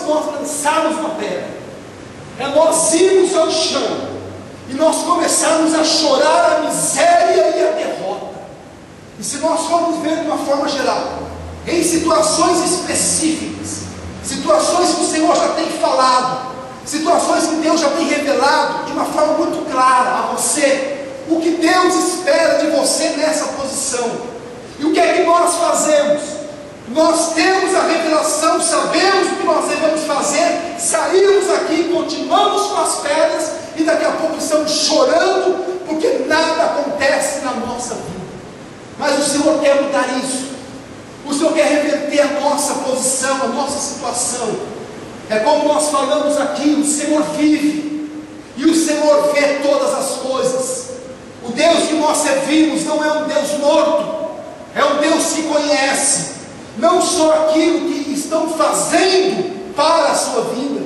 nós lançarmos uma pedra, é nós irmos ao chão e nós começarmos a chorar a miséria e a derrota. E se nós formos ver de uma forma geral, em situações específicas, situações que o Senhor já tem falado, situações que Deus já tem revelado de uma forma muito clara a você, o que Deus espera de você nessa posição. E o que é que nós fazemos? Nós temos a revelação, sabemos o que nós devemos fazer, saímos aqui, continuamos com as pedras e daqui a pouco estamos chorando porque nada acontece na nossa vida. Mas o Senhor quer mudar isso. O Senhor quer reverter a nossa posição, a nossa situação. É como nós falamos aqui, o Senhor vive e o Senhor vê todas as coisas. O Deus que nós servimos não é um Deus morto, é um Deus que conhece não só aquilo que estão fazendo para a sua vida,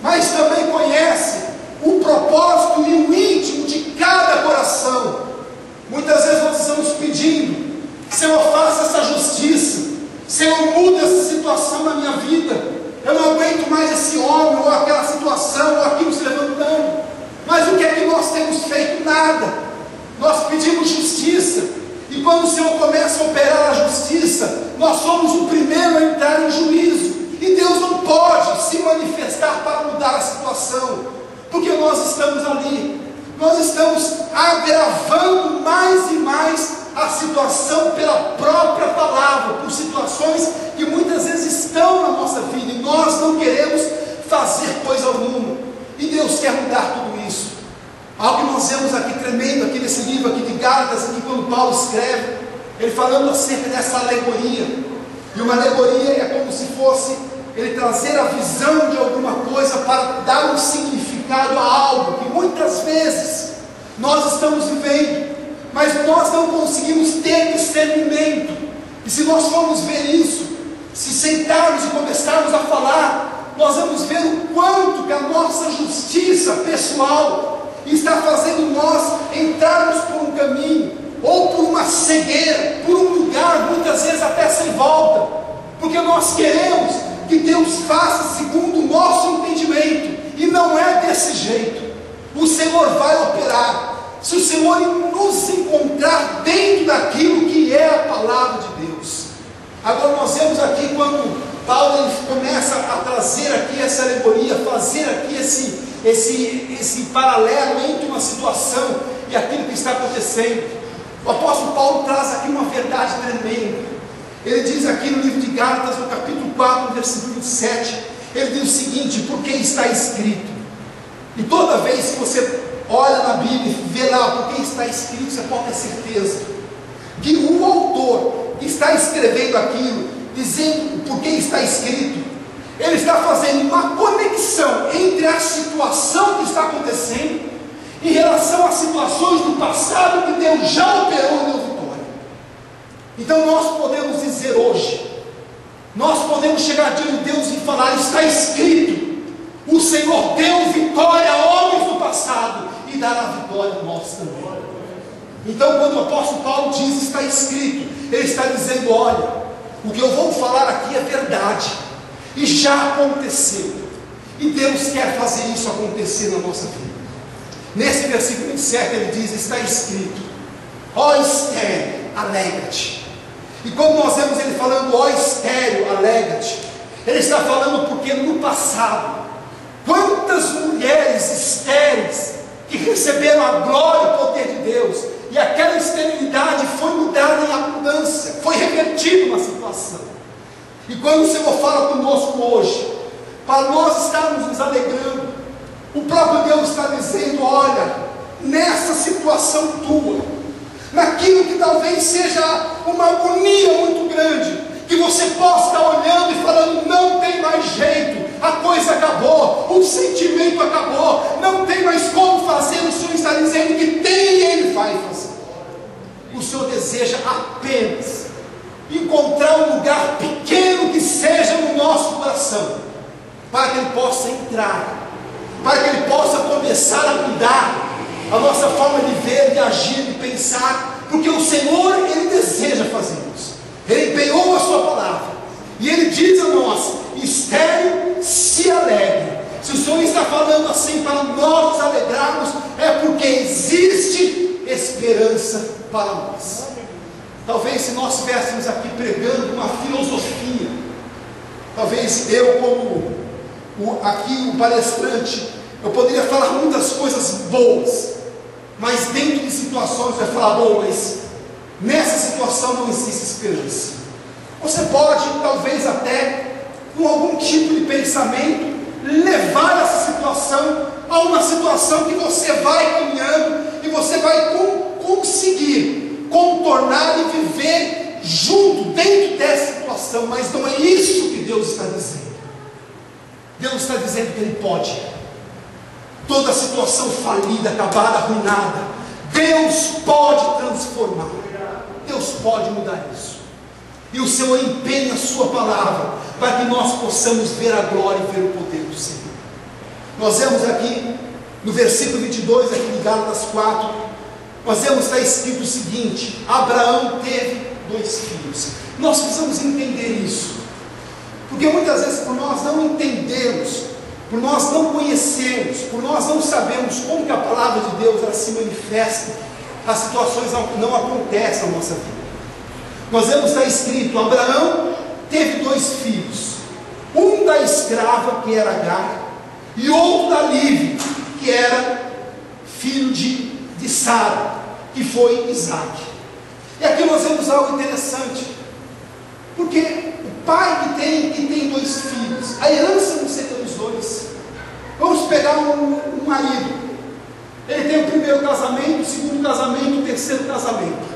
mas também conhece o propósito e o íntimo de cada coração. Muitas vezes nós estamos pedindo: Senhor, faça essa justiça, Senhor, muda essa situação na minha vida, eu não aguento mais esse homem, ou aquela situação, ou aquilo se levantando. Mas o que é que nós temos feito? Nada. Nós pedimos justiça, e quando o Senhor começa a operar a justiça, nós somos o primeiro a entrar em juízo, e Deus não pode se manifestar para mudar a situação, porque nós estamos ali, nós estamos agravando mais e mais a situação pela própria palavra, por situações que muitas vezes estão na nossa vida, e nós não queremos fazer coisa alguma, e Deus quer mudar tudo isso. Algo que nós vemos aqui tremendo, aqui nesse livro aqui de Gálatas, aqui quando Paulo escreve, ele falando acerca dessa alegoria, e uma alegoria é como se fosse ele trazer a visão de alguma coisa para dar um significado a algo que muitas vezes nós estamos vivendo, mas nós não conseguimos ter discernimento. E se nós formos ver isso, se sentarmos e começarmos a falar, nós vamos ver o quanto que a nossa justiça pessoal está fazendo nós entrarmos por um caminho, ou por uma cegueira, por um lugar, muitas vezes até sem volta, porque nós queremos que Deus faça segundo o nosso entendimento, e não é desse jeito. O Senhor vai operar, se o Senhor nos encontrar dentro daquilo que é a palavra de Deus. Agora nós vemos aqui quando Paulo ele começa a trazer aqui essa alegoria, fazer aqui esse paralelo entre uma situação e aquilo que está acontecendo. O apóstolo Paulo traz aqui uma verdade tremenda. Ele diz aqui no livro de Gálatas, no capítulo 4, no versículo 27, ele diz o seguinte: porque está escrito. E toda vez que você olha na Bíblia e vê lá porque está escrito, você pode ter certeza que o autor que está escrevendo aquilo, dizendo porque está escrito, ele está fazendo uma conexão entre a situação que está acontecendo em relação às situações do passado que Deus já operou e deu vitória. Então nós podemos dizer hoje, nós podemos chegar diante de Deus e falar: está escrito, o Senhor deu vitória a homens do passado e dará vitória a nós também. Então quando o apóstolo Paulo diz está escrito, ele está dizendo: olha, o que eu vou falar aqui é verdade, e já aconteceu, e Deus quer fazer isso acontecer na nossa vida. Nesse versículo 27 ele diz: está escrito, ó estéril, alegra-te. E como nós vemos ele falando ó estéril, alegra-te, ele está falando porque no passado, quantas mulheres estéreis que receberam a glória e o poder de Deus, e aquela esterilidade foi mudada em abundância, foi revertida uma situação. E quando o Senhor fala conosco hoje, para nós estarmos nos alegrando, o próprio Deus está dizendo: olha, nessa situação tua, naquilo que talvez seja uma agonia muito grande, que você possa estar olhando e falando: não tem mais jeito, a coisa acabou, o sentimento acabou, não tem mais como fazer. O Senhor está dizendo que tem e Ele vai fazer. O Senhor deseja apenas encontrar um lugar pequeno que seja no nosso coração, para que Ele possa entrar, para que Ele possa começar a mudar a nossa forma de ver, de agir, de pensar, porque o Senhor, Ele deseja fazer isso. Ele empenhou a sua palavra, e Ele diz a nós: estéril se alegre. Se o Senhor está falando assim para nós nos alegrarmos, é porque existe esperança para nós. Talvez se nós estivéssemos aqui pregando uma filosofia, talvez eu como aqui o palestrante, eu poderia falar muitas coisas boas, mas dentro de situações vai falar, bom, mas nessa situação não existe esperança. Você pode, talvez até, com algum tipo de pensamento, levar essa situação a uma situação que você vai caminhando e você vai conseguir contornar e viver junto, dentro dessa situação, mas não é isso que Deus está dizendo. Deus está dizendo que Ele pode. Toda situação falida, acabada, arruinada, Deus pode transformar. Deus pode mudar isso. E o Senhor empenha a sua palavra para que nós possamos ver a glória e ver o poder do Senhor. Nós vemos aqui no versículo 22 aqui de Gálatas 4, nós vemos, está escrito o seguinte: Abraão teve 2 filhos. Nós precisamos entender isso, porque muitas vezes por nós não entendermos, por nós não conhecermos, por nós não sabermos como que a palavra de Deus ela se manifesta, as situações não acontecem na nossa vida. Nós vemos, está escrito, Abraão teve 2 filhos, um da escrava, que era Agar, e outro da livre, que era filho de Sara, que foi Isaac. E aqui nós vemos algo interessante, porque o pai que tem 2 filhos, a herança não seria dos 2. Vamos pegar um marido, ele tem o primeiro casamento, o segundo casamento, o terceiro casamento.